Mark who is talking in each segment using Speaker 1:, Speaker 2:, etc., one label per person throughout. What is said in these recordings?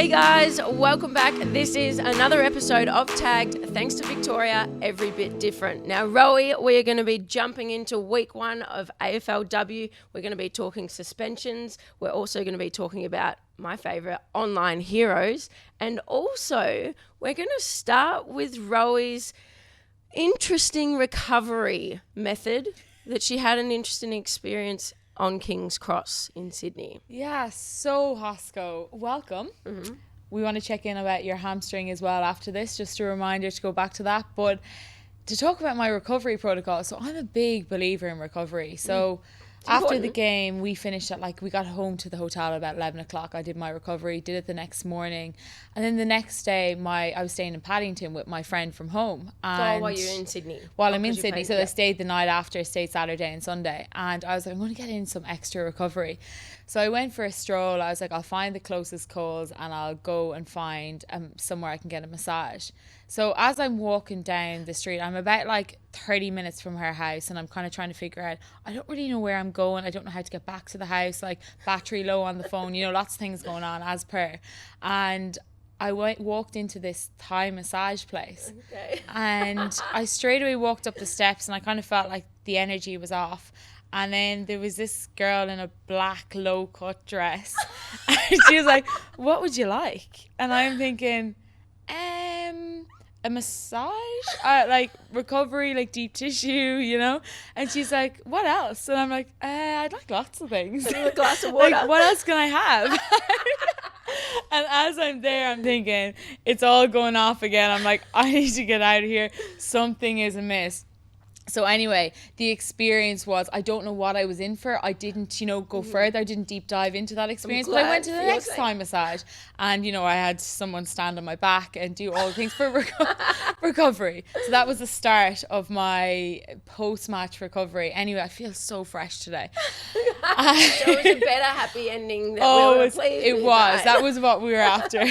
Speaker 1: Hey guys, welcome back. This is another episode of Tagged. Thanks to Victoria, every bit different. Now, Rowie, we are going to be jumping into week 1 of AFLW. We're going to be talking suspensions. We're also going to be talking about my favourite online heroes. And also, we're going to start with Rowie's interesting recovery method that she had an interesting experience on King's Cross in Sydney.
Speaker 2: Yeah, so Hosco, welcome. Mm-hmm. We want to check in about your hamstring as well after this, just a reminder to go back to that. But to talk about my recovery protocol, so I'm a big believer in recovery. So after the game, we finished at we got home to the hotel at about 11 o'clock. I did my recovery, did it the next morning. And then the next day, I was staying in Paddington with my friend from home. And
Speaker 1: while you're in Sydney?
Speaker 2: While I'm in Sydney. So I stayed the night after, stayed Saturday and Sunday. And I was like, I'm going to get in some extra recovery. So I went for a stroll. I was like, I'll find the closest Coles and I'll go and find somewhere I can get a massage. So as I'm walking down the street, I'm about 30 minutes from her house, and I'm kind of trying to figure out, I don't really know where I'm going. I don't know how to get back to the house, battery low on the phone, lots of things going on as per. And I walked into this Thai massage place. Okay. And I straight away walked up the steps, and I kind of felt like the energy was off. And then there was this girl in a black low-cut dress. And she was like, what would you like? And I'm thinking, a massage, recovery, deep tissue, and she's like, what else? And I'm like, I'd like lots of things.
Speaker 1: A glass of water.
Speaker 2: What else can I have? And as I'm there, I'm thinking, it's all going off again. I'm like, I need to get out of here. Something is amiss. So anyway, the experience was, I don't know what I was in for. I didn't, go further. I didn't deep dive into that experience. But I went to the next Thai massage, and, I had someone stand on my back and do all the things for recovery. So that was the start of my post-match recovery. Anyway, I feel so fresh today.
Speaker 1: So it was a better happy ending than we were pleased.
Speaker 2: It was. Right? That was what we were after.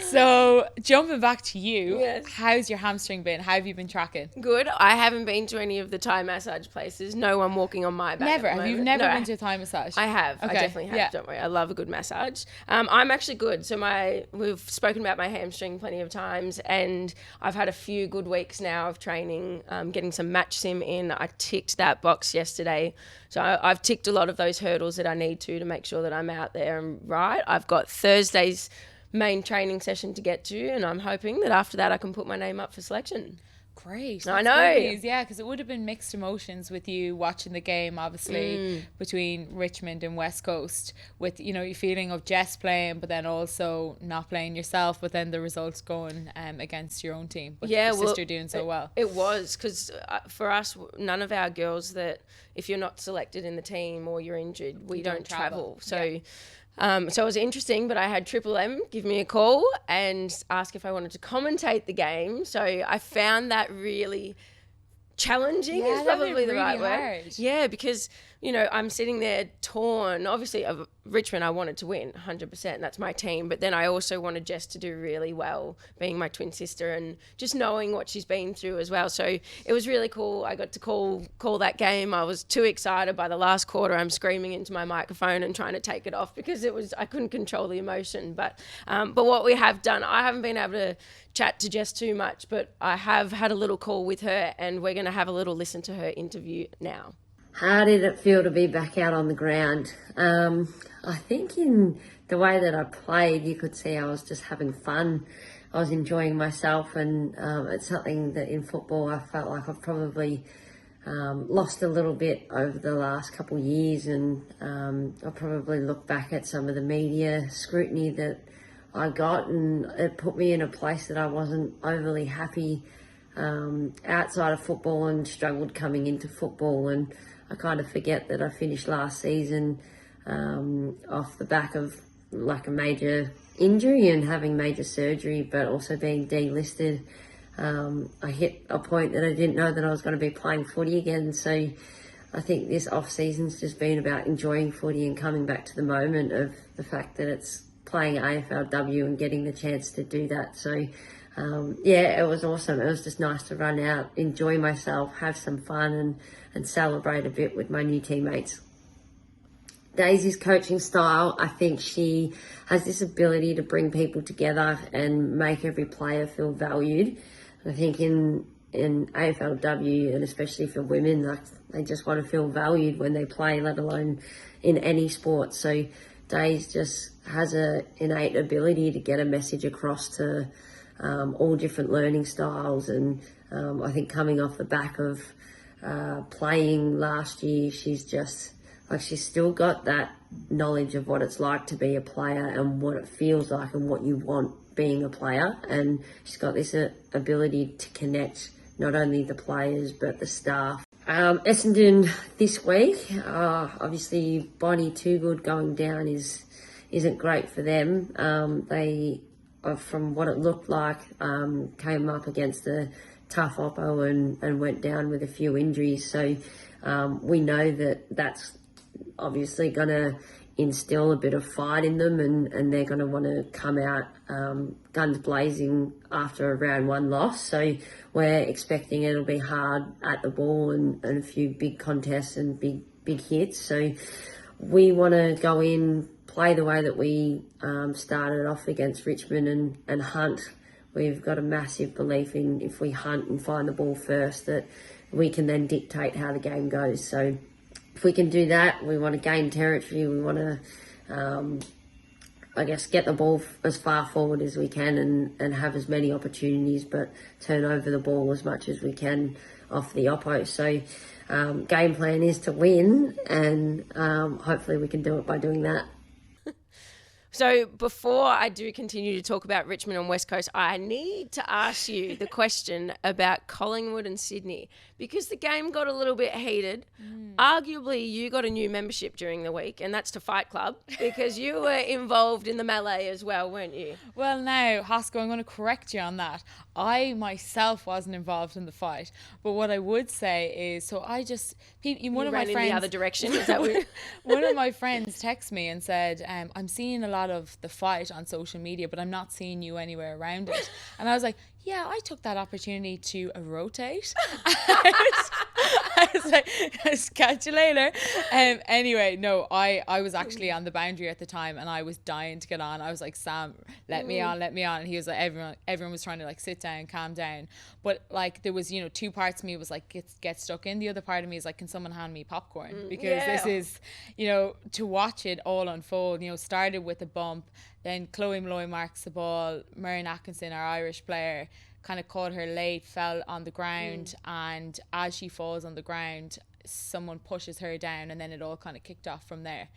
Speaker 2: So jumping back to you, yes. How's your hamstring been? How have you been tracking?
Speaker 1: Good. I haven't been to any of the Thai massage places. No one walking on my back.
Speaker 2: Never. Have you never been to a Thai massage?
Speaker 1: I have. Okay. I definitely have. Yeah. Don't worry. I love a good massage. I'm actually good. So we've spoken about my hamstring plenty of times, and I've had a few good weeks now of training, getting some match sim in. I ticked that box yesterday. So I've ticked a lot of those hurdles that I need to make sure that I'm out there and right. I've got Thursday's main training session to get to, and I'm hoping that after that I can put my name up for selection.
Speaker 2: Great.
Speaker 1: I know.
Speaker 2: Yeah, because it would have been mixed emotions with you watching the game, obviously, between Richmond and West Coast, with, your feeling of Jess playing, but then also not playing yourself, but then the results going against your own team, but your sister doing so well.
Speaker 1: It was, because for us, none of our girls that, if you're not selected in the team or you're injured, we don't travel. So yeah. So it was interesting, but I had Triple M give me a call and ask if I wanted to commentate the game. So I found that really challenging is probably the right word. Yeah, because, I'm sitting there torn. Obviously, of Richmond, I wanted to win 100%. That's my team. But then I also wanted Jess to do really well, being my twin sister and just knowing what she's been through as well. So it was really cool. I got to call that game. I was too excited. By the last quarter, I'm screaming into my microphone and trying to take it off because I couldn't control the emotion. But what we have done, I haven't been able to chat to Jess too much, but I have had a little call with her, and we're going to have a little listen to her interview now.
Speaker 3: How did it feel to be back out on the ground? I think in the way that I played, you could see I was just having fun. I was enjoying myself, and it's something that in football I felt like I've probably lost a little bit over the last couple of years, and I probably look back at some of the media scrutiny that I got, and it put me in a place that I wasn't overly happy outside of football, and struggled coming into football. And I kind of forget that I finished last season off the back of a major injury and having major surgery, but also being delisted. I hit a point that I didn't know that I was going to be playing footy again. So I think this off season's just been about enjoying footy and coming back to the moment of the fact that it's playing AFLW and getting the chance to do that. So it was awesome. It was just nice to run out, enjoy myself, have some fun, and celebrate a bit with my new teammates. Daisy's coaching style, I think she has this ability to bring people together and make every player feel valued. I think in AFLW, and especially for women, like, they just want to feel valued when they play, let alone in any sport. So Daisy just has an innate ability to get a message across to all different learning styles. And I think coming off the back of playing last year, she's still got that knowledge of what it's like to be a player and what it feels like and what you want being a player. And she's got this ability to connect not only the players but the staff. Essendon this week, obviously Bonnie Toogood going down isn't great for them. They, from what it looked like, came up against a tough oppo and went down with a few injuries. So we know that's obviously going to instill a bit of fight in them, and they're going to want to come out guns blazing after a round one loss. So we're expecting it'll be hard at the ball and a few big contests and big hits. So we want to go in, play the way that we started off against Richmond and hunt. We've got a massive belief in, if we hunt and find the ball first, that we can then dictate how the game goes. So if we can do that, we want to gain territory. We want to, get the ball as far forward as we can and have as many opportunities, but turn over the ball as much as we can off the oppo. So game plan is to win, and hopefully we can do it by doing that.
Speaker 1: So before I do continue to talk about Richmond and West Coast, I need to ask you the question about Collingwood and Sydney, because the game got a little bit heated. Arguably, you got a new membership during the week, and that's to Fight Club, because you were involved in the melee as well, weren't you?
Speaker 2: Well, now, Hosking, I'm going to correct you on that. I myself wasn't involved in the fight, but what I would say is, so I just, one of my friends,
Speaker 1: in the other direction. Is that what?
Speaker 2: One of my friends texted me and said, I'm seeing a lot of the fight on social media, but I'm not seeing you anywhere around it. And I was like, yeah, I took that opportunity to rotate. I was like, catch you later. Anyway, no, I was actually on the boundary at the time, and I was dying to get on. I was like, Sam, let me on. And he was like, everyone was trying to like sit down, calm down. But like, there was, two parts of me was like, get stuck in. The other part of me is like, can someone hand me popcorn? Because this is, to watch it all unfold, started with a bump. Then Chloe Malloy marks the ball. Murray Atkinson, our Irish player, kind of caught her late, fell on the ground, and as she falls on the ground, someone pushes her down, and then it all kind of kicked off from there.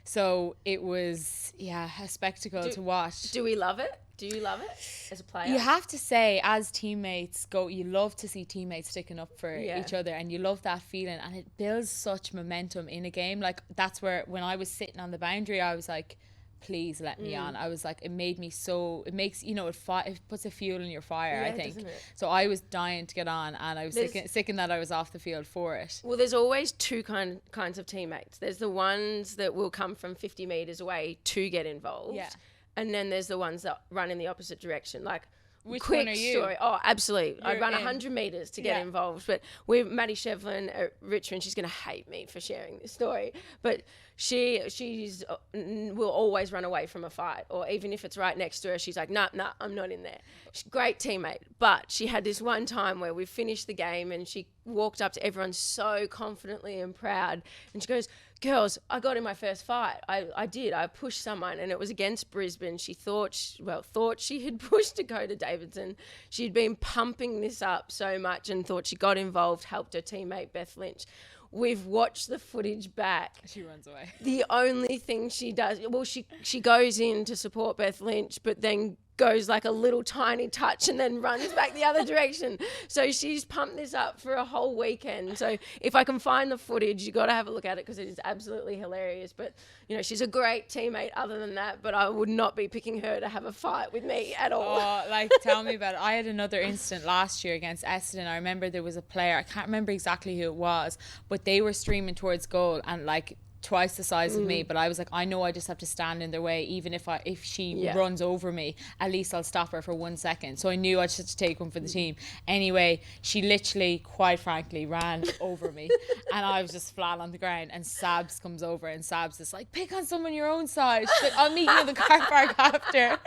Speaker 2: So it was, a spectacle to watch.
Speaker 1: Do we love it? Do you love it as a player?
Speaker 2: You have to say, as teammates you love to see teammates sticking up for each other, and you love that feeling, and it builds such momentum in a game. Like, that's where, when I was sitting on the boundary, I was like, please let me on. I was like, it makes, it puts a fuel in your fire, I think. So I was dying to get on, and I was sick in that I was off the field for it.
Speaker 1: Well, there's always two kinds of teammates. There's the ones that will come from 50 metres away to get involved. Yeah. And then there's the ones that run in the opposite direction. Like,
Speaker 2: which
Speaker 1: quick
Speaker 2: one are you?
Speaker 1: Story. Oh, absolutely. I'd run 100 metres to get involved. But with Maddie Shevlin at Richmond, she's going to hate me for sharing this story. But she's will always run away from a fight. Or even if it's right next to her, she's like, nah, I'm not in there. She's a great teammate. But she had this one time where we finished the game and she walked up to everyone so confidently and proud. And she goes, girls, I got in my first fight. I did. I pushed someone, and it was against Brisbane. She thought she had pushed Dakota Davidson. She'd been pumping this up so much and thought she got involved, helped her teammate Beth Lynch. We've watched the footage back.
Speaker 2: She runs away.
Speaker 1: The only thing she does, she goes in to support Beth Lynch, but then goes like a little tiny touch and then runs back the other direction. So she's pumped this up for a whole weekend. So if I can find the footage, you got to have a look at it, because it is absolutely hilarious. But she's a great teammate other than that, but I would not be picking her to have a fight with me at all.
Speaker 2: Oh, tell me about it. I had another incident last year against Essendon. I remember there was a player, I can't remember exactly who it was, but they were streaming towards goal, and twice the size of me, but I was like, I know I just have to stand in their way, even if she runs over me, at least I'll stop her for 1 second. So I knew I just had to take one for the team. Anyway, she literally, quite frankly, ran over me, and I was just flat on the ground, and Sabs comes over, and Sabs is like, pick on someone your own size. She's like, I'll meet you in the car park after.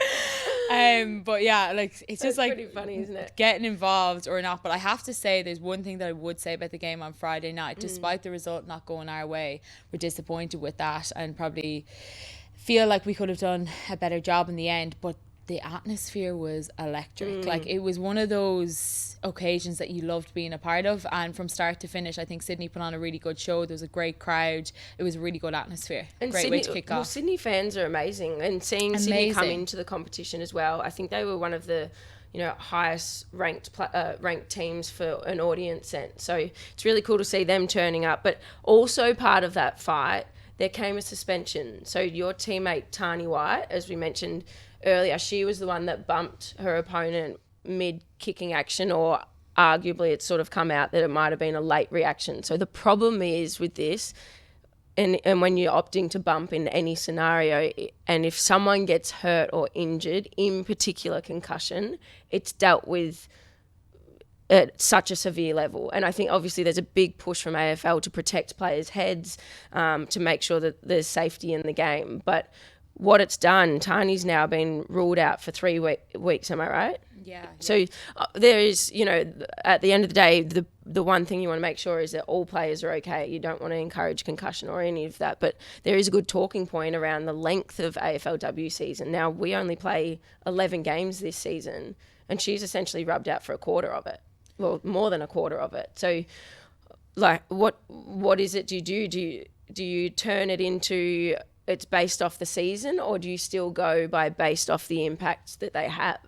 Speaker 2: But yeah, like, it's just like
Speaker 1: pretty funny, isn't it?
Speaker 2: Getting involved or not. But I have to say, there's one thing that I would say about the game on Friday night. Despite the result not going our way, we're disappointed with that and probably feel like we could have done a better job in the end. But the atmosphere was electric. Like, it was one of those occasions that you loved being a part of, and from start to finish, I think Sydney put on a really good show. There was a great crowd. It was a really good atmosphere. And great way to kick off.
Speaker 1: Sydney fans are amazing, and seeing Sydney come into the competition as well, I think they were one of the highest ranked teams for an audience sense. So it's really cool to see them turning up. But also part of that fight, there came a suspension. So your teammate Tani White, as we mentioned earlier, she was the one that bumped her opponent mid-kicking action, or arguably it's sort of come out that it might have been a late reaction. So the problem is with this, and when you're opting to bump in any scenario, and if someone gets hurt or injured, in particular concussion, it's dealt with at such a severe level. And I think obviously there's a big push from AFL to protect players' heads, to make sure that there's safety in the game. But what it's done, Tani's now been ruled out for 3 weeks, am I right?
Speaker 2: Yeah.
Speaker 1: So there is, at the end of the day, the one thing you want to make sure is that all players are okay. You don't want to encourage concussion or any of that. But there is a good talking point around the length of AFLW season. Now, we only play 11 games this season, and she's essentially rubbed out for a quarter of it. Well, more than a quarter of it. So, like, what is it do? Do you turn it into it's based off the season, or do you still go by based off the impact that they have?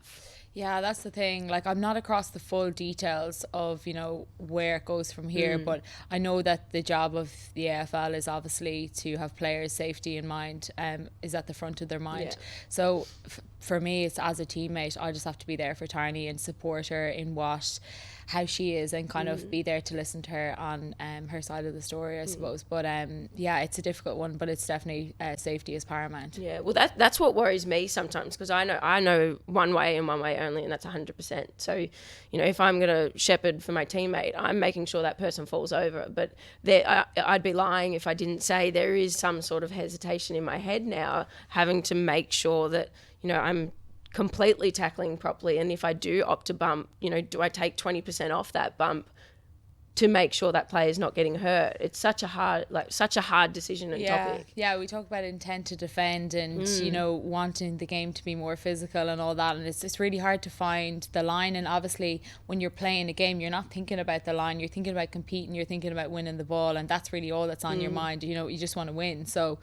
Speaker 2: Yeah, that's the thing. Like, I'm not across the full details of, where it goes from here, but I know that the job of the AFL is obviously to have players' safety in mind, is at the front of their mind. Yeah. So for me, it's as a teammate, I just have to be there for Tarni and support her in how she is, and kind of be there to listen to her on her side of the story, I suppose. But yeah, it's a difficult one, but it's definitely safety is paramount.
Speaker 1: Yeah, well, that's what worries me sometimes, because I know one way and one way only, and that's 100%. So, if I'm going to shepherd for my teammate, I'm making sure that person falls over. But I'd be lying if I didn't say there is some sort of hesitation in my head now, having to make sure that, I'm completely tackling properly. And if I do opt to bump, do I take 20% off that bump to make sure that player's not getting hurt? It's such a hard decision and topic.
Speaker 2: Yeah, we talk about intent to defend and, wanting the game to be more physical and all that. And it's really hard to find the line. And obviously when you're playing a game, you're not thinking about the line. You're thinking about competing. You're thinking about winning the ball. And that's really all that's on your mind. You just want to win. So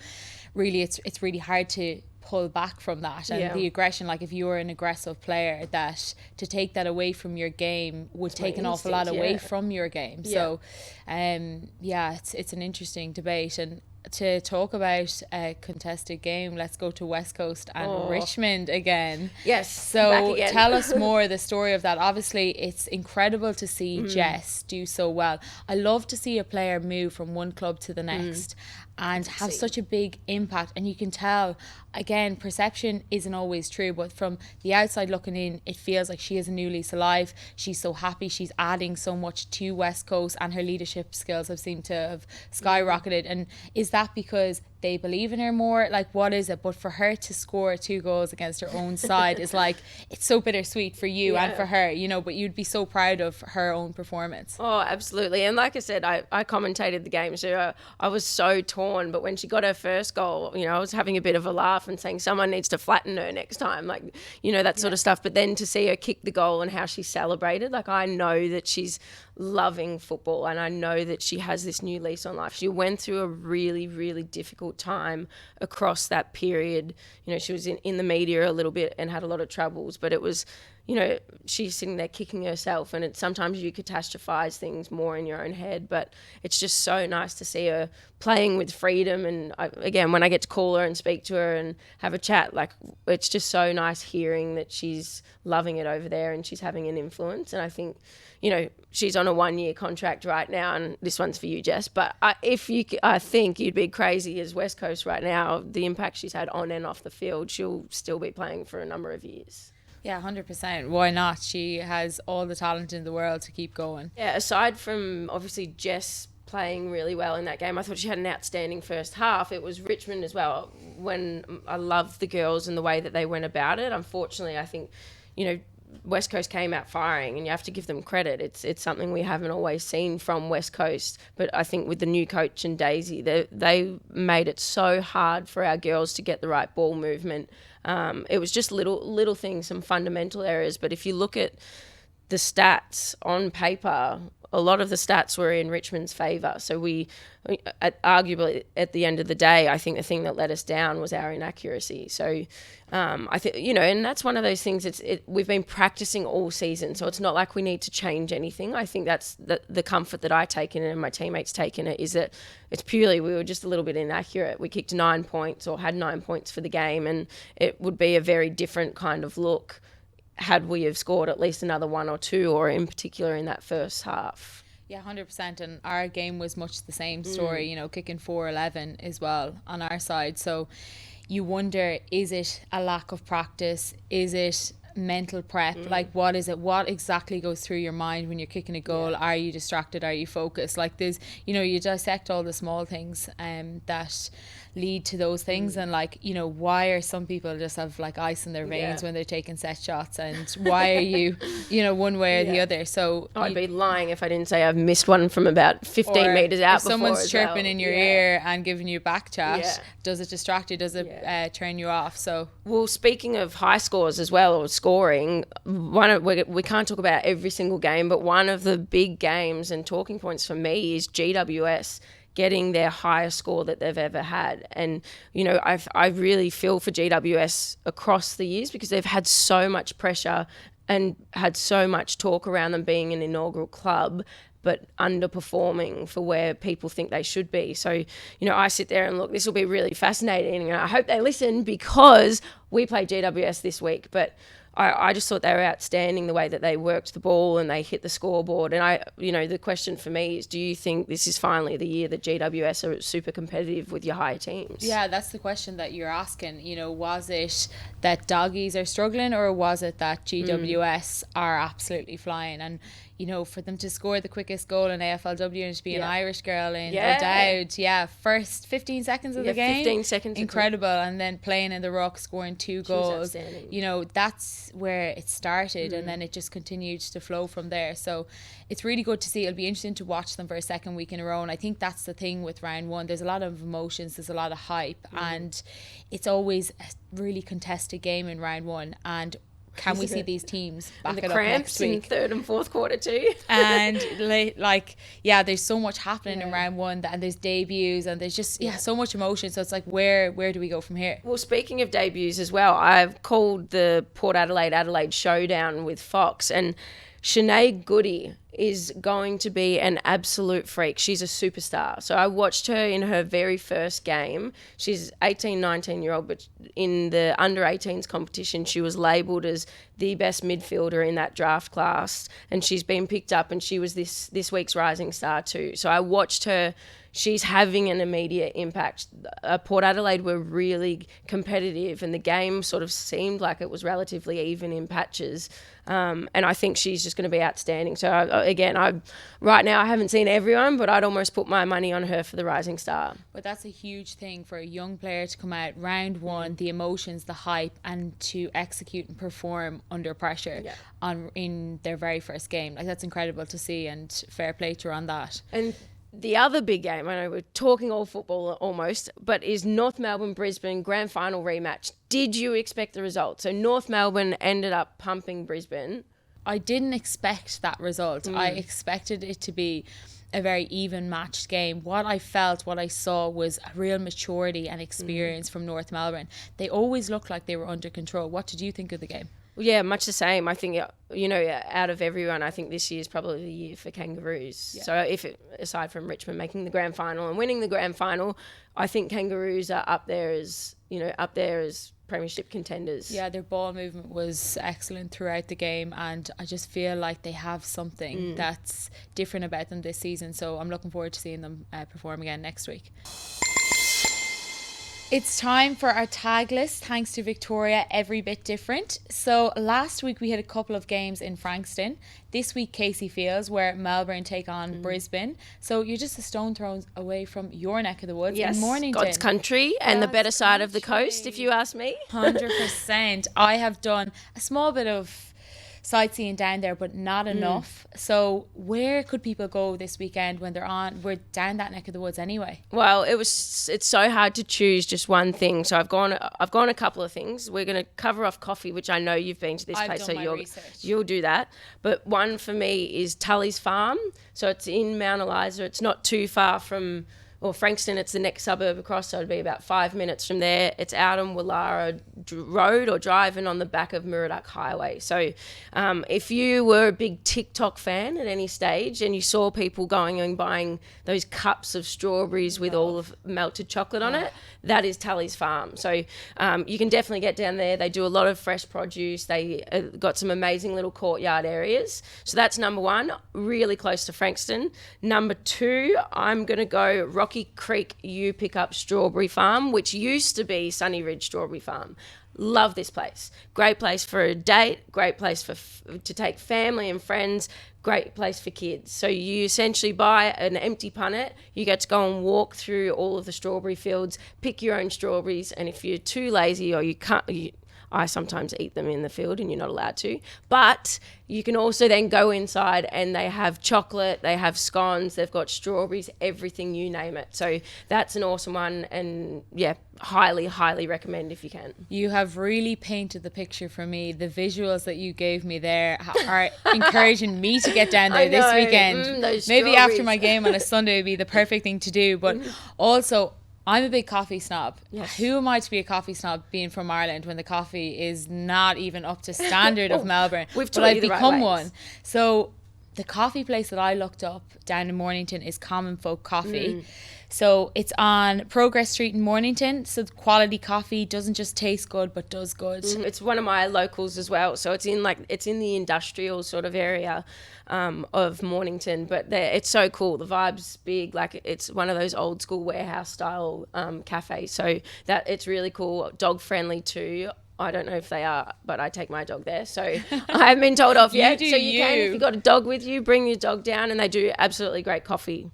Speaker 2: really, it's really hard to pull back from that, and the aggression, like if you're an aggressive player, that to take that away from your game would take an awful lot away from your game. So it's an interesting debate. And to talk about a contested game, let's go to West Coast and Richmond again.
Speaker 1: Yes,
Speaker 2: so tell us more the story of that. Obviously it's incredible to see Jess do so well. I love to see a player move from one club to the next and have such a big impact. And you can tell, again, perception isn't always true, but from the outside looking in, it feels like she is a new lease of life. She's so happy. She's adding so much to West Coast, and her leadership skills have seemed to have skyrocketed. And is that because they believe in her more? Like, what is it? But for her to score 2 goals against her own side is like, it's so bittersweet for you and for her, but you'd be so proud of her own performance.
Speaker 1: Oh, absolutely. And like I said, I commentated the game, so I was so torn. But when she got her first goal, I was having a bit of a laugh and saying someone needs to flatten her next time, like, that sort of stuff. But then to see her kick the goal and how she celebrated, like, I know that she's loving football, and I know that she has this new lease on life. She went through a really, really difficult time across that period. She was in the media a little bit and had a lot of troubles, but it was, she's sitting there kicking herself, and sometimes you catastrophize things more in your own head, but it's just so nice to see her playing with freedom. And again, when I get to call her and speak to her and have a chat, like, it's just so nice hearing that she's loving it over there and she's having an influence. And I think, she's on a 1-year contract right now, and this one's for you, Jess. But I think you'd be crazy as West Coast right now. The impact she's had on and off the field, she'll still be playing for a number of years.
Speaker 2: Yeah, 100%. Why not? She has all the talent in the world to keep going.
Speaker 1: Yeah, aside from obviously Jess playing really well in that game, I thought she had an outstanding first half. It was Richmond as well. When I loved the girls and the way that they went about it. Unfortunately, I think, West Coast came out firing, and you have to give them credit. It's something we haven't always seen from West Coast, but I think with the new coach and Daisy, they made it so hard for our girls to get the right ball movement. It was just little things, some fundamental errors, but if you look at the stats on paper, a lot of the stats were in Richmond's favour. So arguably at the end of the day, I think the thing that let us down was our inaccuracy. So I think, and that's one of those things, we've been practicing all season, so it's not like we need to change anything. I think that's the comfort that I take in it and my teammates take in it, is that it's purely we were just a little bit inaccurate. We kicked 9 points or had 9 points for the game, and it would be a very different kind of look had we have scored at least another 1 or 2, or in particular in that first half.
Speaker 2: Yeah, 100%. And our game was much the same story, kicking 4-11 as well on our side. So you wonder, is it a lack of practice? Is it mental prep? Like, what is it? What exactly goes through your mind when you're kicking a goal? Are you distracted? Are you focused? Like, there's, you dissect all the small things that lead to those things, and why are some people just have like ice in their veins when they're taking set shots, and why are you one way or the other? So
Speaker 1: I'd be lying if I didn't say I've missed one from about 15 meters out. If
Speaker 2: someone's chirping in your ear and giving you back chat, does it distract you? Does it turn you off? So,
Speaker 1: well, speaking of high scores as well, or scoring, we can't talk about every single game, but one of the big games and talking points for me is GWS getting their highest score that they've ever had. And, I really feel for GWS across the years, because they've had so much pressure and had so much talk around them being an inaugural club, but underperforming for where people think they should be. So, I sit there and look, this will be really fascinating, and I hope they listen, because we play GWS this week. But I just thought they were outstanding, the way that they worked the ball and they hit the scoreboard. And the question for me is, do you think this is finally the year that GWS are super competitive with your higher teams?
Speaker 2: Yeah, that's the question that you're asking. Was it that Doggies are struggling, or was it that GWS are absolutely flying? And for them to score the quickest goal in AFLW and to be an Irish girl in O'Dowd, first 15 seconds of the game,
Speaker 1: 15 seconds,
Speaker 2: incredible. And then playing in the ruck, scoring 2 goals. That's where it started, and then it just continued to flow from there. So it's really good to see. It'll be interesting to watch them for a second week in a row, and I think that's the thing with round 1. There's a lot of emotions, there's a lot of hype, and it's always a really contested game in round 1. And can we see these teams back it up next week?
Speaker 1: In third and fourth quarter too.
Speaker 2: And there's so much happening in round 1, and there's debuts, and there's just so much emotion. So it's like, where do we go from here?
Speaker 1: Well, speaking of debuts as well, I've called the Port Adelaide showdown with Fox, and Sinead Goody is going to be an absolute freak. She's a superstar. So I watched her in her very first game. She's 18, 19-year-old, but in the under-18s competition, she was labelled as the best midfielder in that draft class, and she's been picked up, and she was this week's Rising Star too. So I watched her. She's having an immediate impact. Port Adelaide were really competitive, and the game sort of seemed like it was relatively even in patches. And I think she's just going to be outstanding. So right now I haven't seen everyone, but I'd almost put my money on her for the Rising Star.
Speaker 2: But that's a huge thing for a young player to come out round 1, the emotions, the hype, and to execute and perform under pressure in their very first game. Like, that's incredible to see, and fair play to her on that.
Speaker 1: And the other big game, I know we're talking all football almost, but is North Melbourne-Brisbane grand final rematch. Did you expect the result? So North Melbourne ended up pumping Brisbane.
Speaker 2: I didn't expect that result. I expected it to be a very even matched game. What I saw was a real maturity and experience from North Melbourne. They always looked like they were under control. What did you think of the game?
Speaker 1: Yeah, much the same. I think, out of everyone, I think this year is probably the year for kangaroos. Yeah. So aside from Richmond making the grand final and winning the grand final, I think kangaroos are up there as premiership contenders.
Speaker 2: Yeah, their ball movement was excellent throughout the game, and I just feel like they have something that's different about them this season. So I'm looking forward to seeing them perform again next week. It's time for our tag list, thanks to Victoria, every bit different. So last week we had a couple of games in Frankston. This week Casey Fields, where Melbourne take on Brisbane. So you're just a stone throw away from your neck of the woods in Mornington.
Speaker 1: God's country and the better side of the coast, if you ask me.
Speaker 2: 100%. I have done a small bit of sightseeing down there, but not enough. So where could people go this weekend when we're down that neck of the woods anyway?
Speaker 1: Well, it's so hard to choose just one thing. So I've gone a couple of things. We're going to cover off coffee, which I know you've been to this place, so you'll do that. But one for me is Tully's Farm. So it's in Mount Eliza. It's not too far from Frankston. It's the next suburb across, so it'd be about 5 minutes from there. It's out on Wallara Road or driving on the back of Murdoch Highway. So if you were a big TikTok fan at any stage and you saw people going and buying those cups of strawberries with all of melted chocolate on it, that is Tully's Farm. So you can definitely get down there. They do a lot of fresh produce. They got some amazing little courtyard areas. So that's number one, really close to Frankston. Number two, I'm going to go Rocky Creek You Pick Up Strawberry Farm, which used to be Sunny Ridge Strawberry Farm. Love this place. Great place for a date, great place to take family and friends, great place for kids. So you essentially buy an empty punnet, you get to go and walk through all of the strawberry fields, pick your own strawberries, and if you're too lazy or you can't... I sometimes eat them in the field and you're not allowed to. But you can also then go inside and they have chocolate, they have scones, they've got strawberries, everything, you name it. So that's an awesome one, and highly, highly recommend if you can.
Speaker 2: You have really painted the picture for me. The visuals that you gave me there are encouraging me to get down there this weekend. Maybe after my game on a Sunday would be the perfect thing to do. But also, I'm a big coffee snob. Yes. Who am I to be a coffee snob being from Ireland when the coffee is not even up to standard of Melbourne? But I've become one. So the coffee place that I looked up down in Mornington is Common Folk Coffee. So it's on Progress Street in Mornington. So quality coffee doesn't just taste good, but does good.
Speaker 1: It's one of my locals as well. So it's in the industrial sort of area of Mornington, but it's so cool. The vibe's big. Like, it's one of those old school warehouse style cafes. So that it's really cool. Dog friendly too. I don't know if they are, but I take my dog there. So I haven't been told off yet. So you can, if you've got a dog with you, bring your dog down, and they do absolutely great coffee.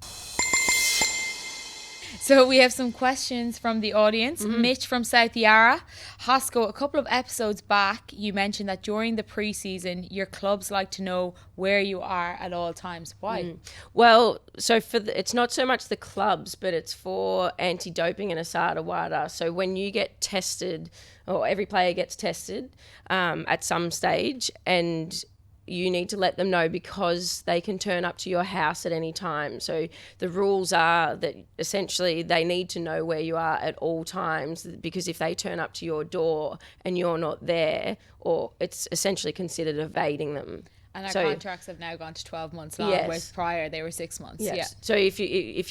Speaker 2: So we have some questions from the audience. Mitch from South Yarra. Hosco, a couple of episodes back, you mentioned that during the pre-season, your clubs like to know where you are at all times. Why?
Speaker 1: Well, so it's not so much the clubs, but it's for anti-doping and ASADA WADA. So when you get tested, or every player gets tested at some stage, and you need to let them know because they can turn up to your house at any time. So the rules are that essentially they need to know where you are at all times, because if they turn up to your door and you're not there, or it's essentially considered evading them.
Speaker 2: And our contracts have now gone to 12 months long, whereas prior they were 6 months.
Speaker 1: Yes. Yeah. So if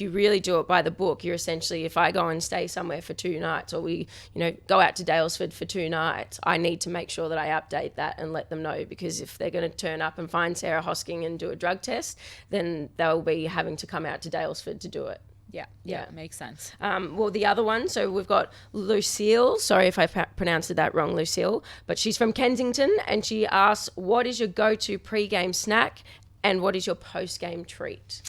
Speaker 1: you really do it by the book, you're essentially, if I go and stay somewhere for 2 nights, or we go out to Daylesford for 2 nights, I need to make sure that I update that and let them know, because if they're going to turn up and find Sarah Hosking and do a drug test, then they'll be having to come out to Daylesford to do it.
Speaker 2: Yeah, makes sense.
Speaker 1: Well, the other one, so we've got Lucille. Sorry if I pronounced that wrong, Lucille. But she's from Kensington, and she asks, what is your go-to pre-game snack and what is your post-game treat?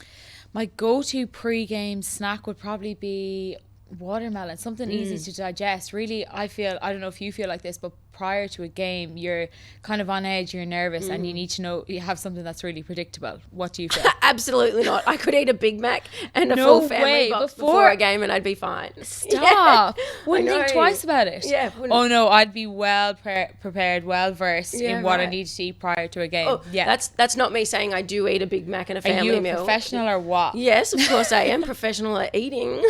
Speaker 2: My go-to pre-game snack would probably be watermelon, something easy to digest. Really, I don't know if you feel like this, but prior to a game, you're kind of on edge, you're nervous, and you need to know you have something that's really predictable. What do you feel?
Speaker 1: Absolutely not. I could eat a Big Mac and a full family box before a game and I'd be fine.
Speaker 2: Stop. Wouldn't think twice about it.
Speaker 1: Yeah.
Speaker 2: Oh no, I'd be well prepared, well versed in what I need to eat prior to a game.
Speaker 1: Oh, yeah. That's not me saying I do eat a Big Mac and a family meal.
Speaker 2: Are you a professional or what?
Speaker 1: Yes, of course I am professional at eating.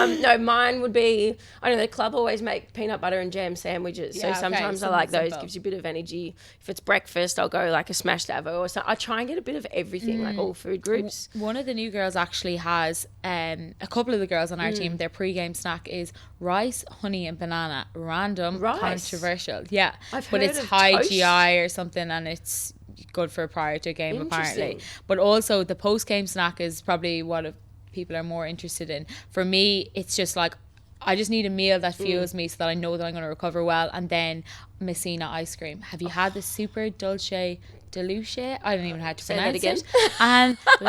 Speaker 1: No, mine would be, I don't know, the club always make peanut butter and jam sandwiches.
Speaker 2: Yeah,
Speaker 1: so sometimes I
Speaker 2: something
Speaker 1: like those,
Speaker 2: simple.
Speaker 1: gives you a bit of energy. If it's breakfast, I'll go like a smashed avo or something. I try and get a bit of everything, like all food groups.
Speaker 2: One of the new girls actually has, a couple of the girls on our team, their pre-game snack is rice, honey and banana. Random,
Speaker 1: Rice?
Speaker 2: controversial. Yeah.
Speaker 1: I've
Speaker 2: but
Speaker 1: heard
Speaker 2: it's
Speaker 1: of
Speaker 2: high
Speaker 1: toast.
Speaker 2: GI or something, and it's good for prior to a game apparently.
Speaker 1: Interesting.
Speaker 2: But also the post-game snack is probably what people are more interested in. For me, it's just like, I just need a meal that fuels me so that I know that I'm going to recover well. And then Messina ice cream. Have you had the super dulce deluxe? I don't even know how to
Speaker 1: Say that
Speaker 2: pronounce
Speaker 1: again.
Speaker 2: it. And super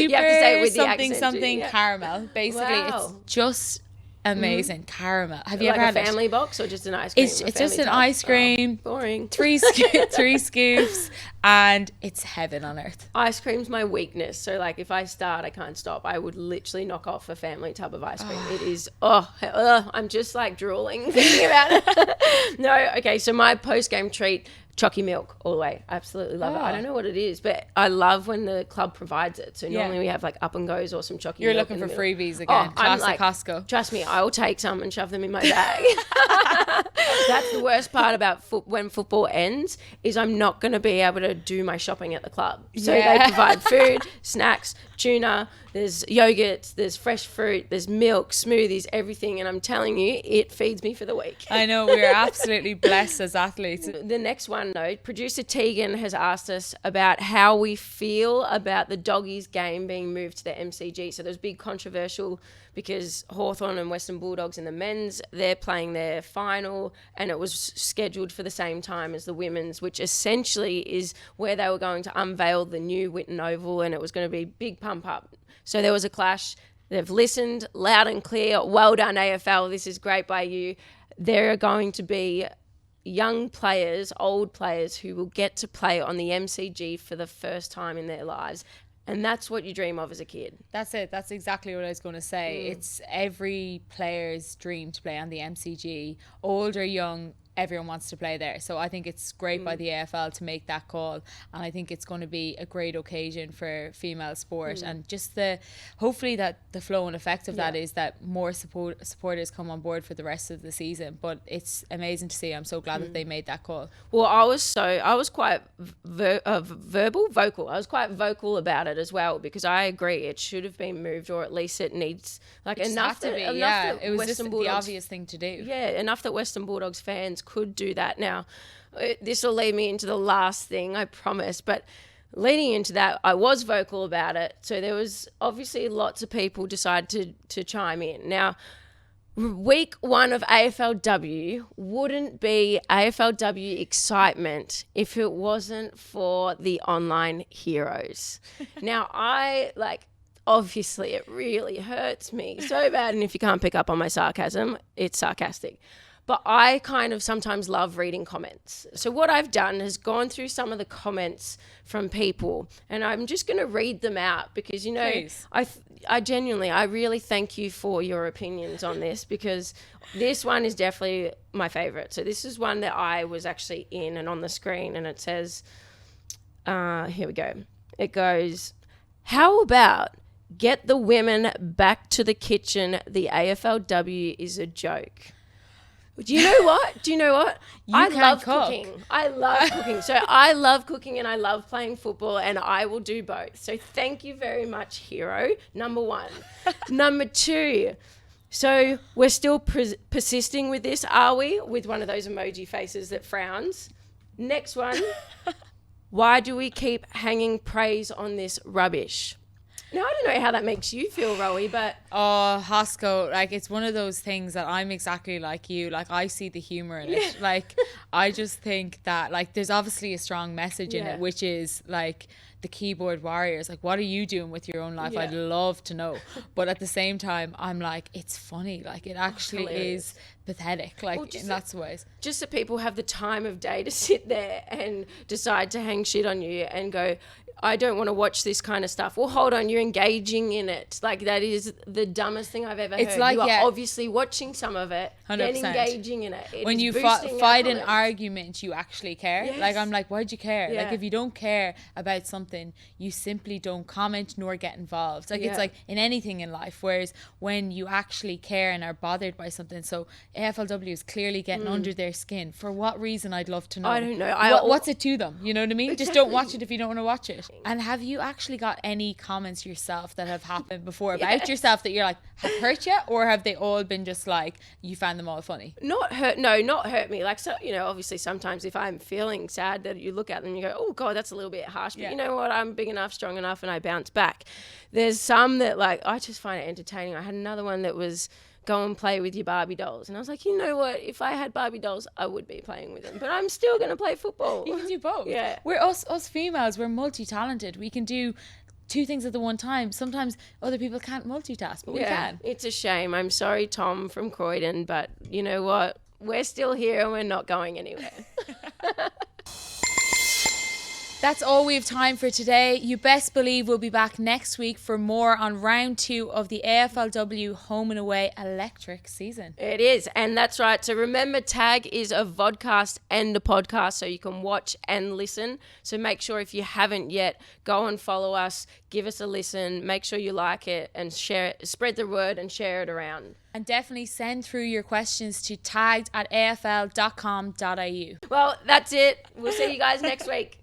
Speaker 1: You have to say it with the
Speaker 2: something
Speaker 1: accent,
Speaker 2: something
Speaker 1: yeah.
Speaker 2: caramel. Basically,
Speaker 1: Wow.
Speaker 2: it's just amazing caramel. Have you
Speaker 1: Like
Speaker 2: ever had
Speaker 1: a family
Speaker 2: it?
Speaker 1: box or just an ice cream?
Speaker 2: It's
Speaker 1: A
Speaker 2: just
Speaker 1: family
Speaker 2: an
Speaker 1: tub?
Speaker 2: ice cream.
Speaker 1: Oh, boring.
Speaker 2: Three scoops, and it's heaven on earth.
Speaker 1: Ice cream's my weakness. So like if I start, I can't stop. I would literally knock off a family tub of ice cream. It is, I'm just like drooling thinking about it. No, okay. So my post-game treat, chalky milk all the way. I absolutely love it. I don't know what it is, but I love when the club provides it. So normally we have like up and goes or some chalky
Speaker 2: You're
Speaker 1: milk.
Speaker 2: looking for
Speaker 1: in the middle.
Speaker 2: freebies again.
Speaker 1: I'm
Speaker 2: Classic Costco.
Speaker 1: Trust me, I will take some and shove them in my bag. That's the worst part about when football ends is I'm not going to be able to do my shopping at the club. So they provide food, snacks, tuna, there's yogurts, there's fresh fruit, there's milk, smoothies, everything. And I'm telling you, it feeds me for the week.
Speaker 2: I know, we're absolutely blessed as athletes.
Speaker 1: The next one, though, producer Tegan has asked us about how we feel about the Doggies game being moved to the MCG. So there's big controversial because Hawthorn and Western Bulldogs in the men's, they're playing their final and it was scheduled for the same time as the women's, which essentially is where they were going to unveil the new Whitten Oval and it was going to be big pump up. So there was a clash. They've listened loud and clear. Well done, AFL. This is great by you. There are going to be young players, old players who will get to play on the MCG for the first time in their lives. And that's what you dream of as a kid.
Speaker 2: That's it. That's exactly what I was going to say. It's every player's dream to play on the MCG. Old or young, everyone wants to play there. So I think it's great by the AFL to make that call. And I think it's going to be a great occasion for female sport. And just hopefully that the flow and effect of that is that more supporters come on board for the rest of the season. But it's amazing to see. I'm so glad that they made that call.
Speaker 1: Well, I was quite vocal. I was quite vocal about it as well because I agree it should have been moved or at least it needs like enough to be. That
Speaker 2: it was
Speaker 1: Western
Speaker 2: just
Speaker 1: Bulldogs,
Speaker 2: the obvious thing to do.
Speaker 1: Yeah, enough that Western Bulldogs fans could do that. Now, this will lead me into the last thing, I promise, but leading into that, I was vocal about it. So there was obviously lots of people decided to chime in. Now, week one of AFLW wouldn't be AFLW excitement if it wasn't for the online heroes. Now, obviously it really hurts me so bad. And if you can't pick up on my sarcasm, it's sarcastic. But I kind of sometimes love reading comments. So what I've done is gone through some of the comments from people and I'm just going to read them out because, you know,
Speaker 2: Please.
Speaker 1: I really thank you for your opinions on this because this one is definitely my favorite. So this is one that I was actually in and on the screen and it says, here we go. It goes, how about get the women back to the kitchen? The AFLW is a joke. Do you know what? I love cooking. I love cooking. So I love cooking and I love playing football and I will do both. So thank you very much, hero. Number one. Number two. So we're still persisting with this, are we? With one of those emoji faces that frowns. Next one. Why do we keep hanging praise on this rubbish? Now, I don't know how that makes you feel, Rowie, but...
Speaker 2: Oh, Hosco, like, it's one of those things that I'm exactly like you. Like, I see the humour in it. Like, I just think that, like, there's obviously a strong message in it, which is, like, the keyboard warriors. Like, what are you doing with your own life? I'd love to know. But at the same time, I'm like, it's funny. Like, it actually is pathetic, like, in lots of ways.
Speaker 1: Just that people have the time of day to sit there and decide to hang shit on you and go... I don't want to watch this kind of stuff. Well, hold on, you're engaging in it. Like, that is the dumbest thing I've ever heard.
Speaker 2: It's like,
Speaker 1: you are obviously watching some of it,
Speaker 2: 100%.
Speaker 1: then engaging in it.
Speaker 2: When you fight an argument, you actually care.
Speaker 1: Yes.
Speaker 2: Like, I'm like, why'd you care?
Speaker 1: Yeah.
Speaker 2: Like, if you don't care about something, you simply don't comment nor get involved. Like, it's like in anything in life. Whereas when you actually care and are bothered by something, so AFLW is clearly getting under their skin. For what reason, I'd love to know.
Speaker 1: I don't know.
Speaker 2: What's it to them? You know what I mean? Just don't watch it if you don't want to watch it. And have you actually got any comments yourself that have happened before about yourself that you're like, have hurt you? Or have they all been just like, you found them all funny?
Speaker 1: Not hurt me. Like, so, you know, obviously sometimes if I'm feeling sad, that you look at them and you go, oh God, that's a little bit harsh. But you know what? I'm big enough, strong enough, and I bounce back. There's some that, like, I just find it entertaining. I had another one that was, go and play with your Barbie dolls. And I was like, you know what? If I had Barbie dolls, I would be playing with them. But I'm still going to play football.
Speaker 2: You can do both.
Speaker 1: Yeah.
Speaker 2: We're us females, we're multi-talented. We can do 2 things at the one time. Sometimes other people can't multitask, but we can.
Speaker 1: It's a shame. I'm sorry, Tom from Croydon, but you know what? We're still here and we're not going anywhere.
Speaker 2: That's all we have time for today. You best believe we'll be back next week for more on round 2 of the AFLW home and away electric season.
Speaker 1: It is, and that's right. So remember, Tag is a vodcast and a podcast, so you can watch and listen. So make sure, if you haven't yet, go and follow us, give us a listen, make sure you like it and share it, spread the word and share it around.
Speaker 2: And definitely send through your questions to tagged@afl.com.au.
Speaker 1: Well, that's it. We'll see you guys next week.